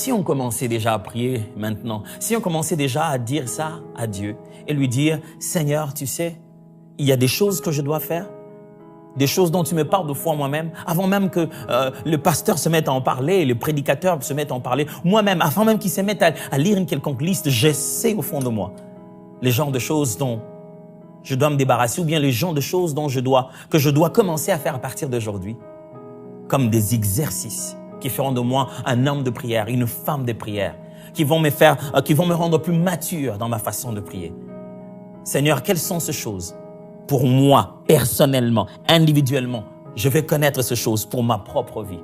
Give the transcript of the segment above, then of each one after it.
Si on commençait déjà à prier maintenant, si on commençait déjà à dire ça à Dieu et lui dire, Seigneur, tu sais, il y a des choses que je dois faire, des choses dont tu me parles de foi moi-même, avant même que le pasteur se mette à en parler, le prédicateur se mette à en parler, moi-même, avant même qu'il se mette à lire une quelconque liste, je sais au fond de moi les genres de choses dont je dois me débarrasser ou bien les genres de choses que je dois commencer à faire à partir d'aujourd'hui, comme des exercices qui feront de moi un homme de prière, une femme de prière, qui vont me rendre plus mature dans ma façon de prier. Seigneur, quelles sont ces choses? Pour moi, personnellement, individuellement, je vais connaître ces choses pour ma propre vie.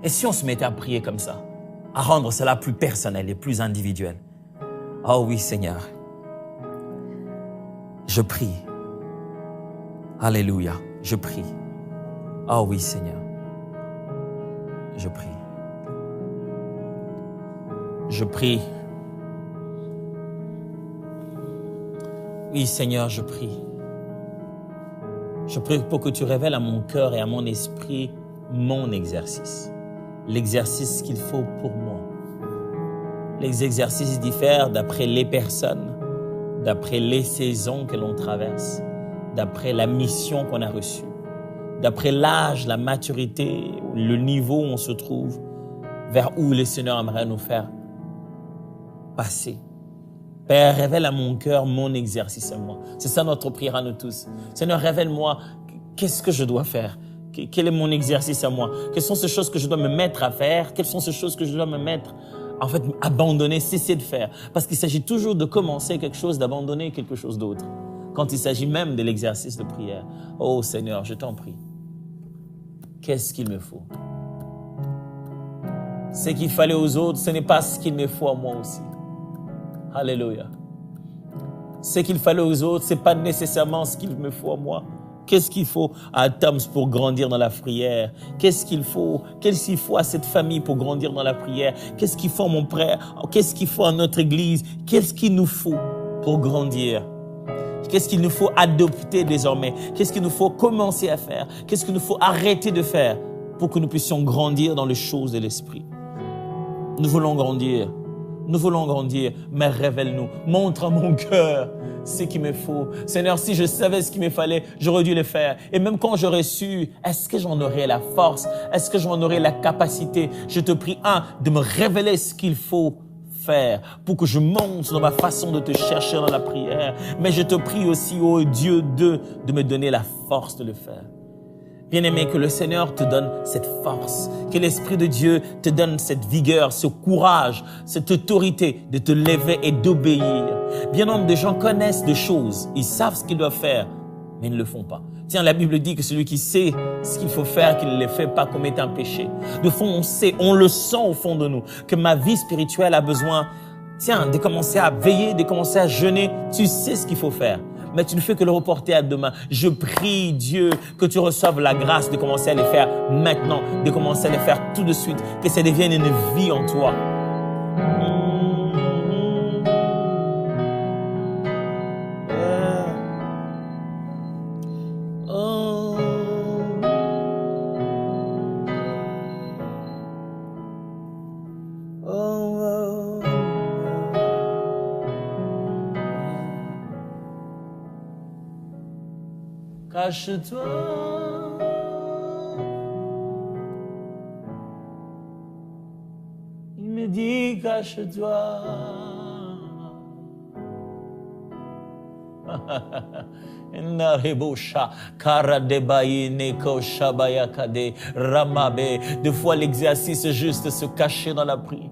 Et si on se mettait à prier comme ça, à rendre cela plus personnel et plus individuel? Oh oui, Seigneur, je prie. Alléluia, je prie. Oh oui, Seigneur, je prie. Je prie. Oui, Seigneur, je prie. Je prie pour que tu révèles à mon cœur et à mon esprit mon exercice. L'exercice qu'il faut pour moi. Les exercices diffèrent d'après les personnes, d'après les saisons que l'on traverse, d'après la mission qu'on a reçue, d'après l'âge, la maturité, le niveau où on se trouve, vers où le Seigneur aimerait nous faire passer. Père, révèle à mon cœur mon exercice à moi. C'est ça notre prière à nous tous. Seigneur, révèle-moi qu'est-ce que je dois faire. Quel est mon exercice à moi? Quelles sont ces choses que je dois me mettre à faire? Quelles sont ces choses que je dois me mettre, en fait, abandonner, cesser de faire? Parce qu'il s'agit toujours de commencer quelque chose, d'abandonner quelque chose d'autre. Quand il s'agit même de l'exercice de prière. Oh Seigneur, je t'en prie. Qu'est-ce qu'il me faut? Ce qu'il fallait aux autres, ce n'est pas ce qu'il me faut à moi aussi. Alléluia. Ce qu'il fallait aux autres, ce n'est pas nécessairement ce qu'il me faut à moi. Qu'est-ce qu'il faut à Toms pour grandir dans la prière? Qu'est-ce qu'il faut à cette famille pour grandir dans la prière? Qu'est-ce qu'il faut à mon frère? Qu'est-ce qu'il faut à notre église? Qu'est-ce qu'il nous faut pour grandir? Qu'est-ce qu'il nous faut adopter désormais? Qu'est-ce qu'il nous faut commencer à faire? Qu'est-ce qu'il nous faut arrêter de faire pour que nous puissions grandir dans les choses de l'esprit? Nous voulons grandir. Nous voulons grandir, mais révèle-nous. Montre à mon cœur ce qu'il me faut. Seigneur, si je savais ce qu'il me fallait, j'aurais dû le faire. Et même quand j'aurais su, est-ce que j'en aurais la force? Est-ce que j'en aurais la capacité? Je te prie, de me révéler ce qu'il faut faire pour que je monte dans ma façon de te chercher dans la prière. Mais je te prie aussi, oh Dieu, de me donner la force de le faire. Bien-aimé, que le Seigneur te donne cette force, que l'Esprit de Dieu te donne cette vigueur, ce courage, cette autorité de te lever et d'obéir. Bien nombre de gens connaissent des choses, ils savent ce qu'ils doivent faire, mais ils ne le font pas. Tiens, la Bible dit que celui qui sait ce qu'il faut faire, qu'il ne le fait pas, commet un péché. De fond, on le sent au fond de nous, que ma vie spirituelle a besoin, de commencer à veiller, de commencer à jeûner. Tu sais ce qu'il faut faire, mais tu ne fais que le reporter à demain. Je prie, Dieu, que tu reçoives la grâce de commencer à les faire maintenant, de commencer à les faire tout de suite, que ça devienne une vie en toi. Cache-toi, il me dit cache-toi. Des fois l'exercice est juste se cacher dans la prière.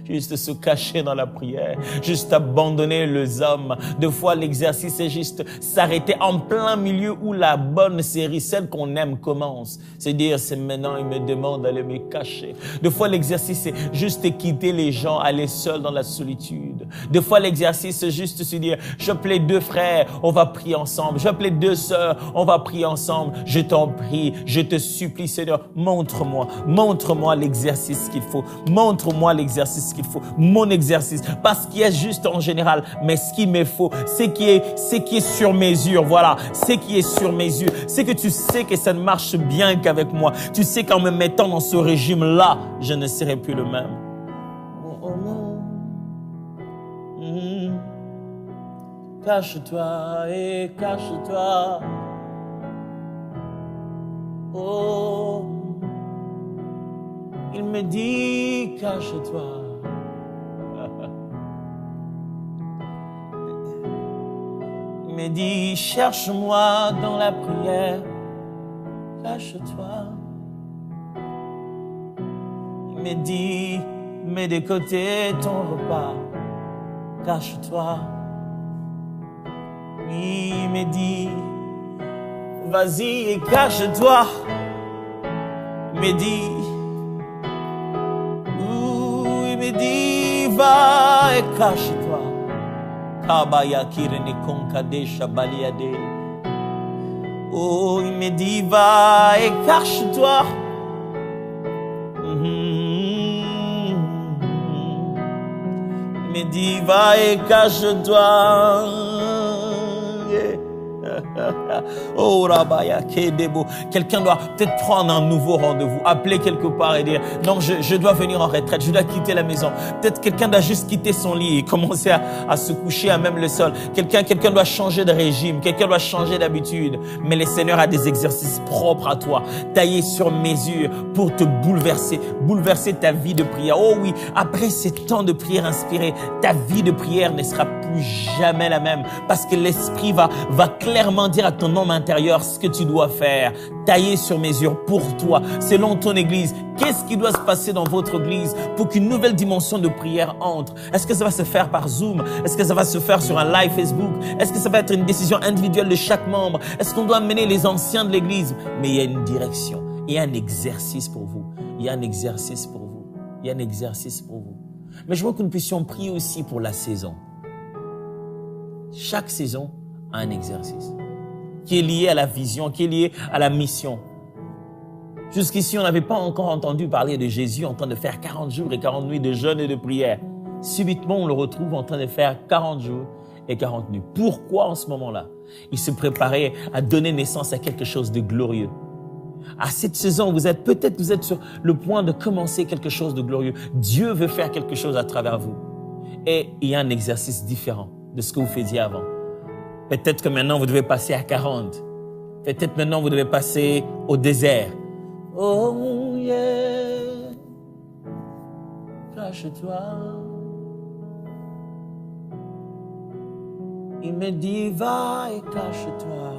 Juste se cacher dans la prière, juste abandonner les hommes. Des fois, l'exercice est juste s'arrêter en plein milieu où la bonne série, celle qu'on aime, commence. C'est dire, c'est maintenant, il me demande d'aller me cacher. Des fois, l'exercice est juste quitter les gens, aller seul dans la solitude. Des fois, l'exercice est juste se dire, j'appelle 2 frères, on va prier ensemble. J'appelle 2 sœurs, on va prier ensemble. Je t'en prie, je te supplie, Seigneur, montre-moi l'exercice qu'il faut. Montre-moi l'exercice qu'il qu'il faut, mon exercice, pas ce qui est juste en général, mais ce qu'il me faut, ce qui est sur mesure, voilà, ce qui est sur mesure, c'est que tu sais que ça ne marche bien qu'avec moi, tu sais qu'en me mettant dans ce régime-là, je ne serai plus le même. Cache-toi et cache-toi. Oh, il me dit cache-toi. Il me dit cherche-moi dans la prière. Cache-toi. Il me dit mets de côté ton repas. Cache-toi. Il me dit, vas-y et cache-toi. Il me dit, il me dit, va et cache-toi. Kabaya kirene konkade shabaliade. Oh, il me dit, va et cache-toi. Il me dit, va et cache-toi. Oh Rabaya Kedebo. Quelqu'un doit peut-être prendre un nouveau rendez-vous, appeler quelque part et dire non, je dois venir en retraite, je dois quitter la maison. Peut-être quelqu'un doit juste quitter son lit et commencer à se coucher à même le sol. Quelqu'un doit changer de régime, quelqu'un doit changer d'habitude. Mais le Seigneur a des exercices propres à toi, taillés sur mesure pour te bouleverser ta vie de prière. Oh oui, après ces temps de prière inspirée, ta vie de prière ne sera plus jamais la même parce que l'Esprit va clairement dire à ton homme intérieur ce que tu dois faire, taillé sur mesure pour toi, selon ton église. Qu'est-ce qui doit se passer dans votre église pour qu'une nouvelle dimension de prière entre? Est-ce que ça va se faire par Zoom? Est-ce que ça va se faire sur un live Facebook? Est-ce que ça va être une décision individuelle de chaque membre? Est-ce qu'on doit mener les anciens de l'église? Mais il y a une direction, il y a un exercice pour vous. Il y a un exercice pour vous. Il y a un exercice pour vous. Mais je veux que nous puissions prier aussi pour la saison. Chaque saison a un exercice qui est lié à la vision, qui est lié à la mission. Jusqu'ici, on n'avait pas encore entendu parler de Jésus en train de faire 40 jours et 40 nuits de jeûne et de prière. Subitement, on le retrouve en train de faire 40 jours et 40 nuits. Pourquoi en ce moment-là? Il se préparait à donner naissance à quelque chose de glorieux. À cette saison, vous êtes sur le point de commencer quelque chose de glorieux. Dieu veut faire quelque chose à travers vous. Et il y a un exercice différent de ce que vous faisiez avant. Peut-être que maintenant, vous devez passer à 40. Peut-être maintenant, vous devez passer au désert. Oh yeah, cache-toi. Il me dit, va et cache-toi.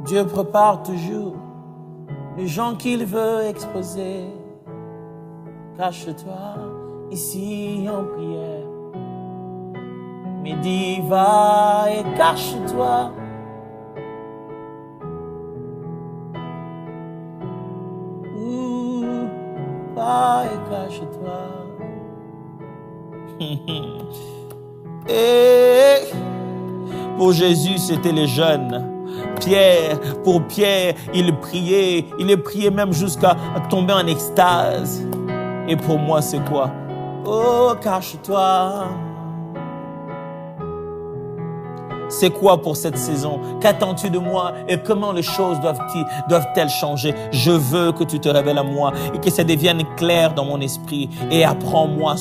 Dieu prépare toujours les gens qu'il veut exposer. Cache-toi ici en prière. Mais dis, va et cache-toi. Va et cache-toi. Et pour Jésus, c'était les jeunes. Pour Pierre, il priait même jusqu'à tomber en extase. Et pour moi, c'est quoi? Oh, cache-toi. C'est quoi pour cette saison? Qu'attends-tu de moi et comment les choses doivent-elles changer? Je veux que tu te révèles à moi et que ça devienne clair dans mon esprit et apprends-moi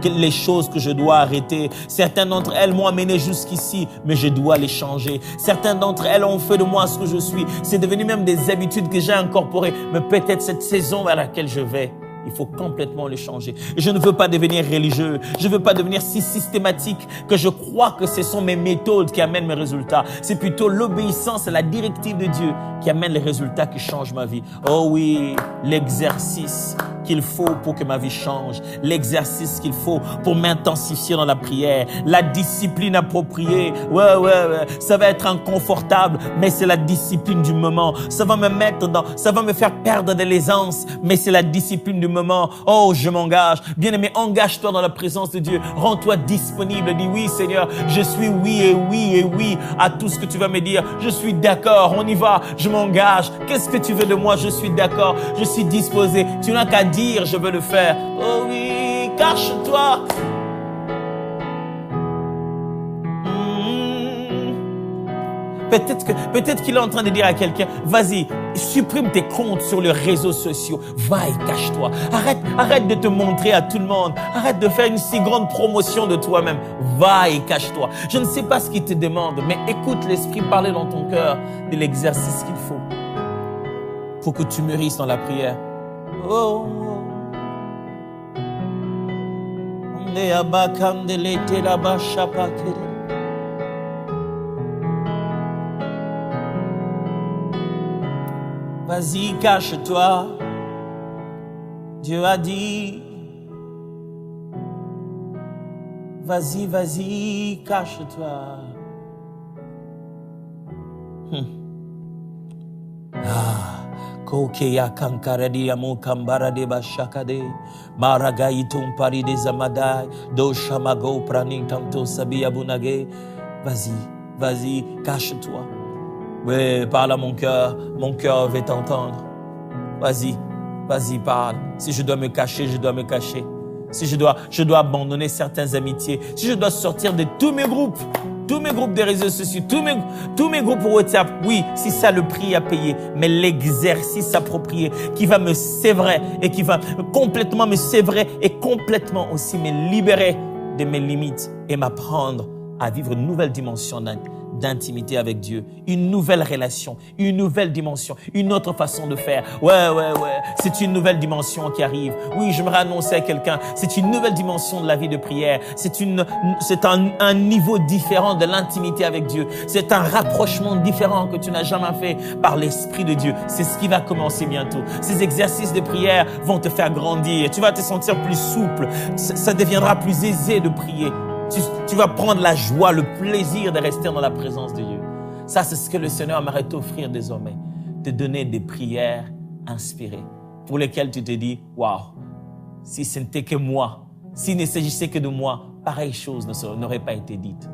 les choses que je dois arrêter. Certaines d'entre elles m'ont amené jusqu'ici, mais je dois les changer. Certaines d'entre elles ont fait de moi ce que je suis. C'est devenu même des habitudes que j'ai incorporées, mais peut-être cette saison vers laquelle je vais, il faut complètement le changer. Je ne veux pas devenir religieux. Je ne veux pas devenir si systématique que je crois que ce sont mes méthodes qui amènent mes résultats. C'est plutôt l'obéissance à la directive de Dieu qui amène les résultats qui changent ma vie. Oh oui, l'exercice qu'il faut pour que ma vie change, l'exercice qu'il faut pour m'intensifier dans la prière, la discipline appropriée. Ouais, ça va être inconfortable, mais c'est la discipline du moment. Ça va me faire perdre de l'aisance, mais c'est la discipline du moment. Oh, je m'engage. Bien-aimé, engage-toi dans la présence de Dieu. Rends-toi disponible. Dis oui, Seigneur, je suis oui à tout ce que tu vas me dire. Je suis d'accord, on y va, je m'engage. Qu'est-ce que tu veux de moi? Je suis d'accord, je suis disposé. Tu n'as qu'à dire, je veux le faire. Oh oui, cache-toi. Peut-être qu'il est en train de dire à quelqu'un, vas-y, supprime tes comptes sur les réseaux sociaux. Va et cache-toi. Arrête de te montrer à tout le monde. Arrête de faire une si grande promotion de toi-même. Va et cache-toi. Je ne sais pas ce qu'il te demande, mais écoute l'Esprit parler dans ton cœur de l'exercice qu'il faut pour que tu mûrisses dans la prière. Oh. Vas-y, cache-toi. Dieu a dit. Vas-y, cache-toi. Kokeya kankaradi amu kambara de bashakade. Maragai tumpari de zamadai. Do shamago prani tanto sabi abunage. Vas-y, cache-toi. Oui, parle à mon cœur va t'entendre. Vas-y, parle. Si je dois me cacher, je dois me cacher. Si je dois abandonner certaines amitiés. Si je dois sortir de tous mes groupes de réseaux sociaux, tous mes groupes WhatsApp. Oui, si ça le prix à payer. Mais l'exercice approprié qui va me sévrer et qui va complètement me sévrer et complètement aussi me libérer de mes limites et m'apprendre à vivre une nouvelle dimension d'intimité avec Dieu, une nouvelle relation, une nouvelle dimension, une autre façon de faire. Ouais. C'est une nouvelle dimension qui arrive. Oui, j'aimerais annoncer à quelqu'un, c'est une nouvelle dimension de la vie de prière. C'est un niveau différent de l'intimité avec Dieu. C'est un rapprochement différent que tu n'as jamais fait par l'Esprit de Dieu. C'est ce qui va commencer bientôt. Ces exercices de prière vont te faire grandir. Tu vas te sentir plus souple. Ça deviendra plus aisé de prier. Tu vas prendre la joie, le plaisir de rester dans la présence de Dieu. Ça, c'est ce que le Seigneur aimerait t'offrir désormais. Te donner des prières inspirées pour lesquelles tu te dis, waouh, si ce n'était que moi, s'il ne s'agissait que de moi, pareille chose n'aurait pas été dite.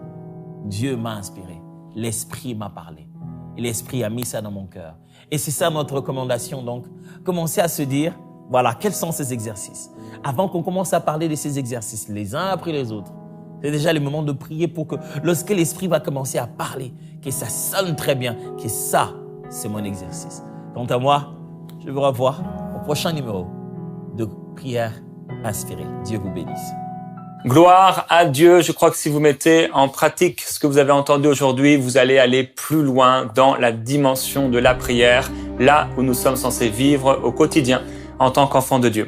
Dieu m'a inspiré. L'Esprit m'a parlé. Et l'Esprit a mis ça dans mon cœur. Et c'est ça notre recommandation. Donc, commencez à se dire, voilà, quels sont ces exercices? Avant qu'on commence à parler de ces exercices, les uns après les autres, c'est déjà le moment de prier pour que lorsque l'Esprit va commencer à parler, que ça sonne très bien, que ça, c'est mon exercice. Quant à moi, je vous revois au prochain numéro de Prière inspirée. Dieu vous bénisse. Gloire à Dieu. Je crois que si vous mettez en pratique ce que vous avez entendu aujourd'hui, vous allez aller plus loin dans la dimension de la prière, là où nous sommes censés vivre au quotidien en tant qu'enfants de Dieu.